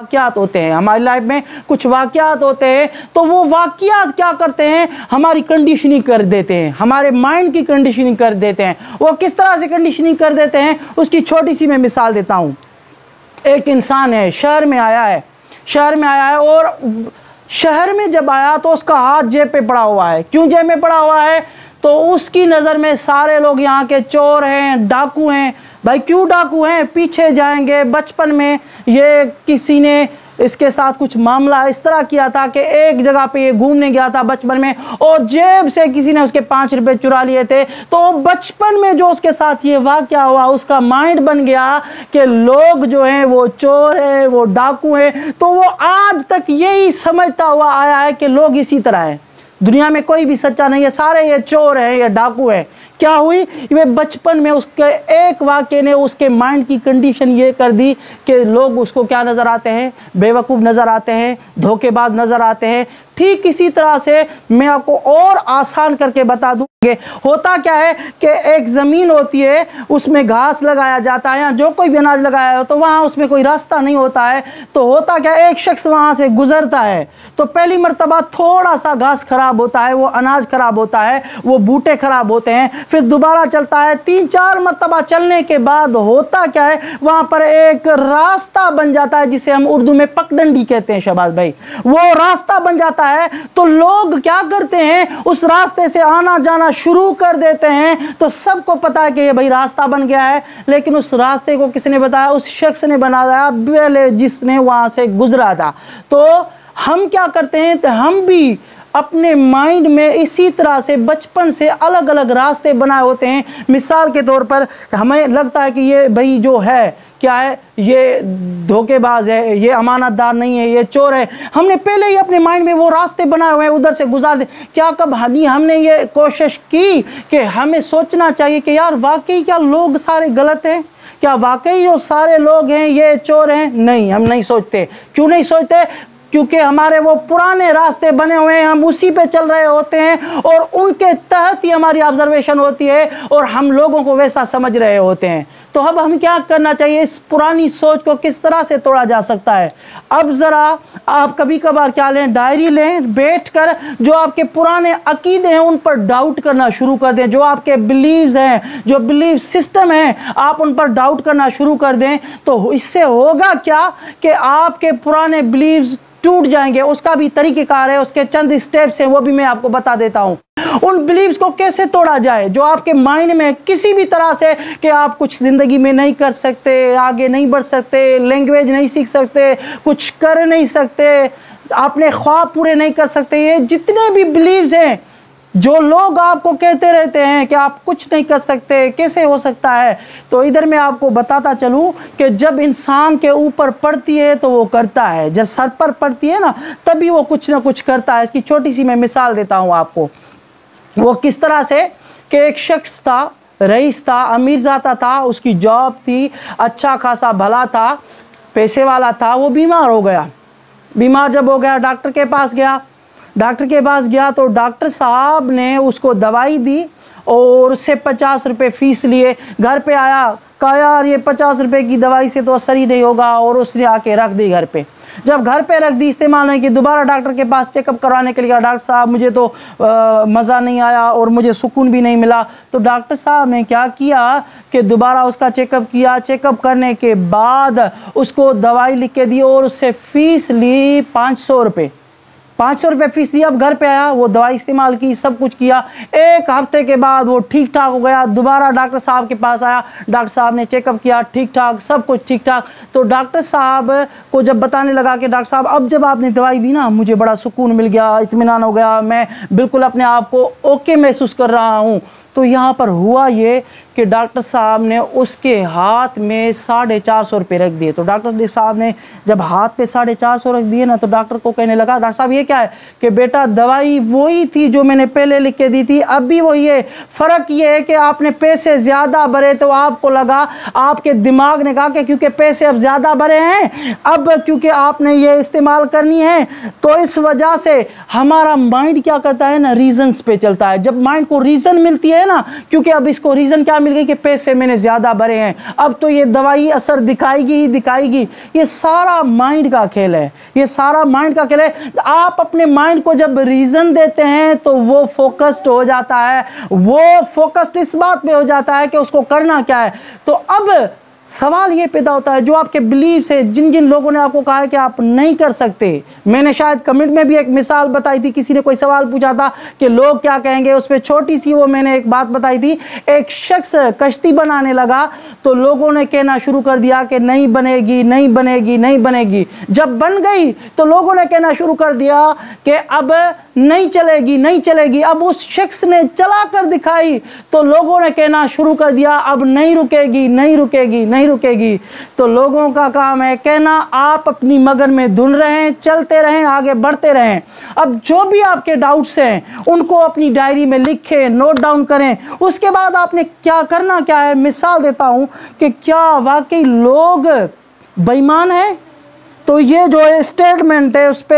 واقعات ہوتے ہیں، ہماری لائف میں کچھ واقعات ہوتے ہیں، تو وہ واقعات کیا کرتے ہیں، ہماری کنڈیشننگ کر دیتے ہیں، ہمارے مائنڈ کی کنڈیشننگ کر دیتے ہیں۔ وہ کس طرح سے کنڈیشننگ کر دیتے ہیں، اس کی چھوٹی سی میں مثال دیتا ہوں۔ ایک انسان ہے، شہر میں آیا ہے اور شہر میں جب آیا تو اس کا ہاتھ جیب پہ پڑا ہوا ہے۔ کیوں جیب میں پڑا ہوا ہے؟ تو اس کی نظر میں سارے لوگ یہاں کے چور ہیں، ڈاکو ہیں۔ بھائی کیوں ڈاکو ہیں؟ پیچھے جائیں گے، بچپن میں یہ کسی نے اس کے ساتھ کچھ معاملہ اس طرح کیا تھا کہ ایک جگہ پہ یہ گھومنے گیا تھا بچپن میں، اور جیب سے کسی نے اس کے 5 روپے چرا لیے تھے۔ تو بچپن میں جو اس کے ساتھ یہ واقعہ ہوا، اس کا مائنڈ بن گیا کہ لوگ جو ہیں وہ چور ہیں، وہ ڈاکو ہیں۔ تو وہ آج تک یہی سمجھتا ہوا آیا ہے کہ لوگ اسی طرح ہیں، دنیا میں کوئی بھی سچا نہیں ہے، سارے یہ چور ہیں، یہ ڈاکو ہیں۔ کیا ہوئی؟ یہ بچپن میں اس کے ایک واقعے نے اس کے مائنڈ کی کنڈیشن یہ کر دی کہ لوگ اس کو کیا نظر آتے ہیں؟ بے وقوف نظر آتے ہیں، دھوکے باز نظر آتے ہیں۔ ٹھیک اسی طرح سے میں آپ کو اور آسان کر کے بتا دوں گے، ہوتا کیا ہے کہ ایک زمین ہوتی ہے، اس میں گھاس لگایا جاتا ہے، یا جو کوئی بھی اناج لگایا ہو تو وہاں اس میں کوئی راستہ نہیں ہوتا ہے۔ تو ہوتا کیا ہے، ایک شخص وہاں سے گزرتا ہے تو پہلی مرتبہ تھوڑا سا گھاس خراب ہوتا ہے، وہ اناج خراب ہوتا ہے، وہ بوٹے خراب ہوتے ہیں، پھر دوبارہ چلتا ہے، 3-4 مرتبہ چلنے کے بعد ہوتا کیا ہے، وہاں پر ایک راستہ بن جاتا ہے جسے ہم اردو میں پگڈنڈی کہتے ہیں۔ شہباز بھائی، وہ راستہ بن جاتا ہے تو لوگ کیا کرتے ہیں، اس راستے سے آنا جانا شروع کر دیتے ہیں۔ تو سب کو پتا ہے کہ یہ بھائی راستہ بن گیا ہے، لیکن اس راستے کو کس نے بتایا؟ اس شخص نے بنایا پہلے جس نے وہاں سے گزرا تھا۔ تو ہم کیا کرتے ہیں، تو ہم بھی اپنے مائنڈ میں اسی طرح سے بچپن سے الگ الگ راستے بنائے ہوتے ہیں۔ مثال کے طور پر ہمیں لگتا ہے کہ یہ بھائی جو ہے کیا ہے، یہ دھوکے باز ہے، یہ امانت دار نہیں ہے، یہ چور ہے، ہم نے پہلے ہی اپنے مائنڈ میں وہ راستے بنائے ہوئے ہیں، ادھر سے گزار دے۔ کیا کب ہم نے یہ کوشش کی کہ ہمیں سوچنا چاہیے کہ یار واقعی کیا لوگ سارے غلط ہیں؟ کیا واقعی جو سارے لوگ ہیں یہ چور ہیں؟ نہیں، ہم نہیں سوچتے۔ کیوں نہیں سوچتے؟ کیونکہ ہمارے وہ پرانے راستے بنے ہوئے ہیں، ہم اسی پہ چل رہے ہوتے ہیں، اور ان کے تحت ہی ہماری آبزرویشن ہوتی ہے، اور ہم لوگوں کو ویسا سمجھ رہے ہوتے ہیں۔ تو اب ہم کیا کرنا چاہیے، اس پرانی سوچ کو کس طرح سے توڑا جا سکتا ہے؟ اب ذرا آپ کبھی کبھار کیا لیں، ڈائری لیں، بیٹھ کر جو آپ کے پرانے عقیدے ہیں ان پر ڈاؤٹ کرنا شروع کر دیں، جو آپ کے بلیوز ہیں، جو بلیف سسٹم ہیں، آپ ان پر ڈاؤٹ کرنا شروع کر دیں۔ تو اس سے ہوگا کیا کہ آپ کے پرانے بلیوز ٹوٹ جائیں گے۔ اس کا بھی طریقہ کار ہے، اس کے چند سٹیپس ہیں، وہ بھی میں آپ کو بتا دیتا ہوں۔ ان بلیوز کو کیسے توڑا جائے جو آپ کے مائنڈ میں کسی بھی طرح سے کہ آپ کچھ زندگی میں نہیں کر سکتے، آگے نہیں بڑھ سکتے، لینگویج نہیں سیکھ سکتے، کچھ کر نہیں سکتے، اپنے خواب پورے نہیں کر سکتے، یہ جتنے بھی بلیوز ہیں جو لوگ آپ کو کہتے رہتے ہیں کہ آپ کچھ نہیں کر سکتے، کیسے ہو سکتا ہے، تو ادھر میں آپ کو بتاتا چلوں کہ جب انسان کے اوپر پڑتی ہے تو وہ کرتا ہے، جب سر پر پڑتی ہے نا تبھی وہ کچھ نہ کچھ کرتا ہے۔ اس کی چھوٹی سی میں مثال دیتا ہوں آپ کو۔ وہ کس طرح سے کہ ایک شخص تھا، رئیس تھا، امیر ذاتہ تھا، اس کی جاب تھی، اچھا خاصا بھلا تھا، پیسے والا تھا، وہ بیمار ہو گیا۔ بیمار جب ہو گیا ڈاکٹر کے پاس گیا تو ڈاکٹر صاحب نے اس کو دوائی دی اور اس سے 50 روپے فیس لیے۔ گھر پہ آیا، کہا یار یہ 50 روپے کی دوائی سے تو اثر ہی نہیں ہوگا، اور اس نے آ کے رکھ دی گھر پہ۔ جب گھر پہ رکھ دی، استعمال نہیں کی، دوبارہ ڈاکٹر کے پاس چیک اپ کروانے کے لیے، ڈاکٹر صاحب مجھے تو مزہ نہیں آیا اور مجھے سکون بھی نہیں ملا۔ تو ڈاکٹر صاحب نے کیا کیا کہ دوبارہ اس کا چیک اپ کیا، چیک اپ کرنے کے بعد اس کو دوائی لکھ کے دی اور اس سے فیس لی 500 روپے۔ 500 روپے فیس دی۔ اب گھر پہ آیا، وہ دوائی استعمال کی، سب کچھ کیا، 1 ہفتے کے بعد وہ ٹھیک ٹھاک ہو گیا۔ دوبارہ ڈاکٹر صاحب کے پاس آیا، ڈاکٹر صاحب نے چیک اپ کیا، ٹھیک ٹھاک، سب کچھ ٹھیک ٹھاک۔ تو ڈاکٹر صاحب کو جب بتانے لگا کہ ڈاکٹر صاحب اب جب آپ نے دوائی دی نا مجھے بڑا سکون مل گیا، اطمینان ہو گیا، میں بالکل اپنے آپ کو اوکے محسوس کر رہا ہوں۔ تو یہاں پر ہوا یہ کہ ڈاکٹر صاحب نے اس کے ہاتھ میں 450 روپے رکھ دیے۔ تو ڈاکٹر صاحب نے جب ہاتھ پہ 450 رکھ دیے نا تو ڈاکٹر کو کہنے لگا ڈاکٹر صاحب یہ کیا ہے؟ کہ بیٹا دوائی وہی تھی جو میں نے پہلے لکھ کے دی تھی، اب بھی وہی ہے، فرق یہ ہے کہ آپ نے پیسے زیادہ بھرے تو آپ کو لگا، آپ کے دماغ نے کہا کہ کیونکہ پیسے اب زیادہ بھرے ہیں، اب کیونکہ آپ نے یہ استعمال کرنی ہے، تو اس وجہ سے ہمارا مائنڈ کیا کرتا ہے نا، ریزنز پہ چلتا ہے۔ جب مائنڈ کو ریزن ملتی ہے ہے نا, کیونکہ اب اس کو ریزن کیا مل گئی کہ پیسے میں نے زیادہ بھرے ہیں, اب تو یہ دوائی اثر دکھائے گی ہی دکھائے گی. یہ سارا مائنڈ کا کھیل ہے, یہ سارا مائنڈ کا کھیل ہے. آپ اپنے مائنڈ کو جب ریزن دیتے ہیں تو وہ فوکسڈ ہو جاتا ہے, وہ فوکسڈ اس بات پہ ہو جاتا ہے کہ اس کو کرنا کیا ہے. تو اب سوال یہ پیدا ہوتا ہے, جو آپ کے بلیف سے جن جن لوگوں نے آپ کو کہا ہے کہ آپ نہیں کر سکتے, میں نے شاید کمنٹ میں بھی ایک مثال بتائی تھی, کسی نے کوئی سوال پوچھا تھا کہ لوگ کیا کہیں گے, اس پہ چھوٹی سی وہ میں نے ایک بات بتائی تھی. ایک شخص کشتی بنانے لگا تو لوگوں نے کہنا شروع کر دیا کہ نہیں بنے گی نہیں بنے گی نہیں بنے گی. جب بن گئی تو لوگوں نے کہنا شروع کر دیا کہ اب نہیں چلے گی نہیں چلے گی. اب اس شخص نے چلا کر دکھائی تو لوگوں نے کہنا شروع کر دیا اب نہیں رکے گی نہیں رکے گی نہیں رکے گی. تو لوگوں کا کام ہے کہنا آپ اپنی مگن میں دھن رہیں, چلتے رہیں, آگے بڑھتے رہیں. اب جو بھی آپ کے ڈاؤٹس ہیں ان کو اپنی ڈائری میں لکھیں, نوٹ ڈاؤن کریں. اس کے بعد آپ نے کیا کرنا کیا ہے, مثال دیتا ہوں کہ کیا واقعی لوگ بے ایمان ہیں. تو یہ جو اسٹیٹمنٹ ہے اس پہ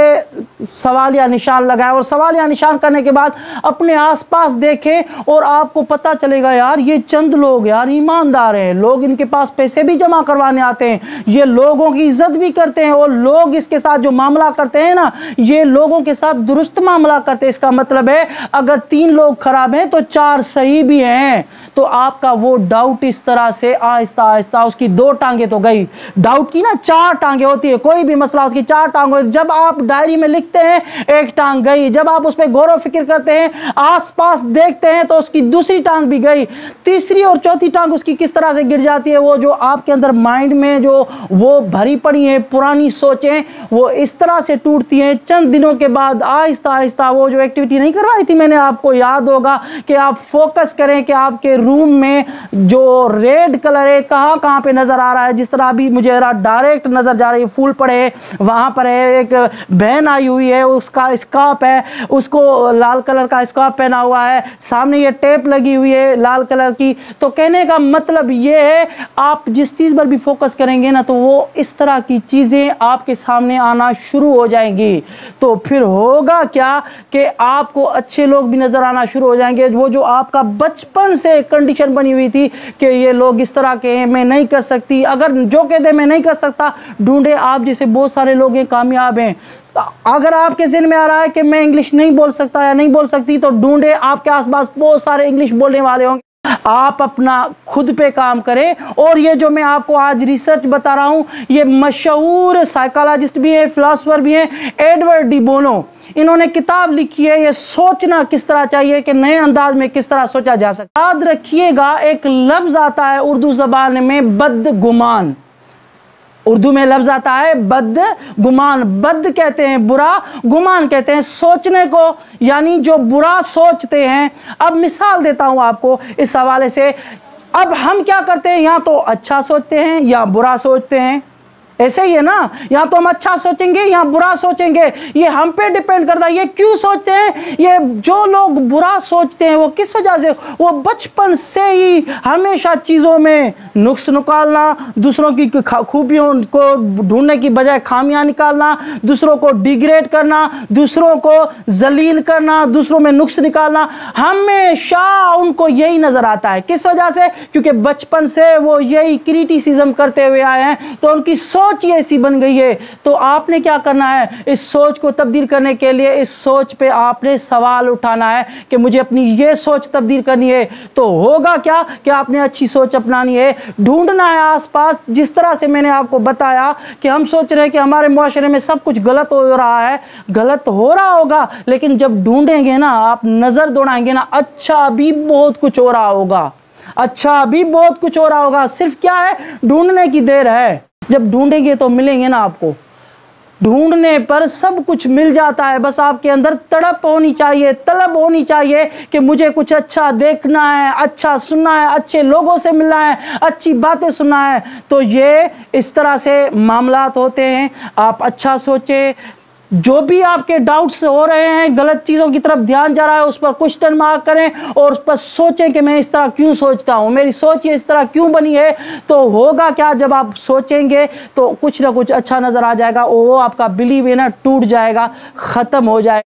سوالیہ نشان لگائے, اور سوالیہ نشان کرنے کے بعد اپنے آس پاس دیکھیں اور آپ کو پتا چلے گا یار یہ چند لوگ یار ایماندار ہیں, لوگ ان کے پاس پیسے بھی جمع کروانے آتے ہیں, یہ لوگوں کی عزت بھی کرتے ہیں, اور لوگ اس کے ساتھ جو معاملہ کرتے ہیں نا یہ لوگوں کے ساتھ درست معاملہ کرتے ہیں. اس کا مطلب ہے اگر 3 لوگ خراب ہیں تو 4 صحیح بھی ہیں. تو آپ کا وہ ڈاؤٹ اس طرح سے آہستہ آہستہ, اس کی 2 ٹانگیں تو گئی, ڈاؤٹ کی نا 4 ٹانگیں ہوتی ہے, کوئی بھی مسئلہ اس کی 4 ٹانگ ہوتی. جب آپ ڈائری میں لکھتے ہیں 1 ٹانگ گئی, جب آپ اس پہ غور و فکر کرتے ہیں, آس پاس دیکھتے ہیں تو اس کی دوسری ٹانگ بھی گئی, تیسری اور چوتھی ٹانگ اس کی کس طرح سے گر جاتی ہے. وہ جو آپ کے اندر مائنڈ میں جو وہ بھری پڑی ہیں پرانی سوچیں وہ اس طرح سے ٹوٹتی ہیں. چند دنوں کے بعد آہستہ آہستہ وہ جو ایکٹیویٹی نہیں کروائی تھی میں نے آپ کو, یاد ہوگا کہ آپ فوکس کریں کہ آپ کے روم میں جو ریڈ کلر ہے کہاں کہاں پہ نظر آ رہا ہے. جس طرح ابھی مجھے ڈائریکٹ نظر جا رہی ہے, پھول پڑے وہاں پر ہے, ایک بہن آئی ہوئی ہے اس کا اسکارف ہے, اس کو لال کلر کا اسکارف پہنا ہوا ہے, سامنے یہ ٹیپ لگی ہوئی ہے لال کلر کی. تو کہنے کا مطلب یہ ہے آپ جس چیز پر بھی فوکس کریں گے نا تو وہ اس طرح کی چیزیں آپ کے سامنے آنا شروع ہو جائیں گی. تو پھر ہوگا کیا کہ آپ کو اچھے لوگ بھی نظر آنا شروع ہو جائیں گے. وہ جو آپ کا بچپن سے کنڈیشن بنی ہوئی تھی کہ یہ لوگ اس طرح کے ہیں, میں نہیں کر سکتی, اگر جو کہتے ہیں میں نہیں کر سکتا, ڈھونڈے آپ جیسے بہت سارے لوگ ہیں کامیاب ہیں. اگر آپ کے ذہن میں آ رہا ہے کہ میں انگلش نہیں بول سکتا یا نہیں بول سکتی, تو ڈھونڈے آپ کے آس پاس بہت سارے انگلش بولنے والے ہوں گے. آپ اپنا خود پہ کام کریں. اور یہ جو میں آپ کو آج ریسرچ بتا رہا ہوں یہ مشہور سائیکالوجسٹ بھی ہیں, فلاسفر بھی ہیں, ایڈورڈ ڈی بونو, انہوں نے کتاب لکھی ہے یہ سوچنا کس طرح چاہیے کہ نئے انداز میں کس طرح سوچا جا سکتا. یاد رکھیے گا ایک لفظ آتا ہے اردو زبان میں بدگمان, اردو میں لفظ آتا ہے بد گمان. بد کہتے ہیں برا, گمان کہتے ہیں سوچنے کو, یعنی جو برا سوچتے ہیں. اب مثال دیتا ہوں آپ کو اس حوالے سے. اب ہم کیا کرتے ہیں, یا تو اچھا سوچتے ہیں یا برا سوچتے ہیں, ایسے ہی ہے نا, یا تو ہم اچھا سوچیں گے یا برا سوچیں گے, یہ ہم پہ ڈیپینڈ کرتا ہے. یہ کیوں سوچتے ہیں, یہ جو لوگ برا سوچتے ہیں وہ کس وجہ سے, وہ بچپن سے ہی ہمیشہ چیزوں میں نقص نکالنا, دوسروں کی خوبیوں کو ڈھونڈنے کی بجائے خامیاں نکالنا, دوسروں کو ڈیگریڈ کرنا, دوسروں کو ذلیل کرنا, دوسروں میں نقص نکالنا, ہمیشہ ان کو یہی نظر آتا ہے. کس وجہ سے, کیونکہ بچپن سے وہ یہی کریٹیسزم کرتے ہوئے آئے ہیں, تو ان کی سوچ ہی ایسی بن گئی ہے. تو آپ نے کیا کرنا ہے, اس سوچ کو تبدیل کرنے کے لیے اس سوچ پہ آپ نے سوال اٹھانا ہے کہ مجھے اپنی یہ سوچ تبدیل کرنی ہے. تو ہوگا کیا کہ آپ نے اچھی سوچ اپنانی ہے, ڈھونڈنا ہے آس پاس. جس طرح سے میں نے آپ کو بتایا کہ ہم سوچ رہے ہیں کہ ہمارے معاشرے میں سب کچھ غلط ہو رہا ہے, غلط ہو رہا ہوگا, لیکن جب ڈھونڈیں گے نا, آپ نظر دوڑائیں گے نا, اچھا بھی بہت کچھ ہو رہا ہوگا, اچھا بھی بہت کچھ ہو رہا ہوگا. صرف کیا ہے, ڈھونڈنے کی دیر ہے. جب ڈھونڈیں گے تو ملیں گے نا آپ کو, ڈھونڈنے پر سب کچھ مل جاتا ہے. بس آپ کے اندر تڑپ ہونی چاہیے, طلب ہونی چاہیے کہ مجھے کچھ اچھا دیکھنا ہے, اچھا سننا ہے, اچھے لوگوں سے ملنا ہے, اچھی باتیں سننا ہے. تو یہ اس طرح سے معاملات ہوتے ہیں. آپ اچھا سوچیں, جو بھی آپ کے ڈاؤٹس ہو رہے ہیں, غلط چیزوں کی طرف دھیان جا رہا ہے, اس پر کوسچن مارک کریں اور اس پر سوچیں کہ میں اس طرح کیوں سوچتا ہوں, میری سوچ اس طرح کیوں بنی ہے. تو ہوگا کیا, جب آپ سوچیں گے تو کچھ نہ کچھ اچھا نظر آ جائے گا, اور وہ آپ کا بلیو ہے نا ٹوٹ جائے گا, ختم ہو جائے گا.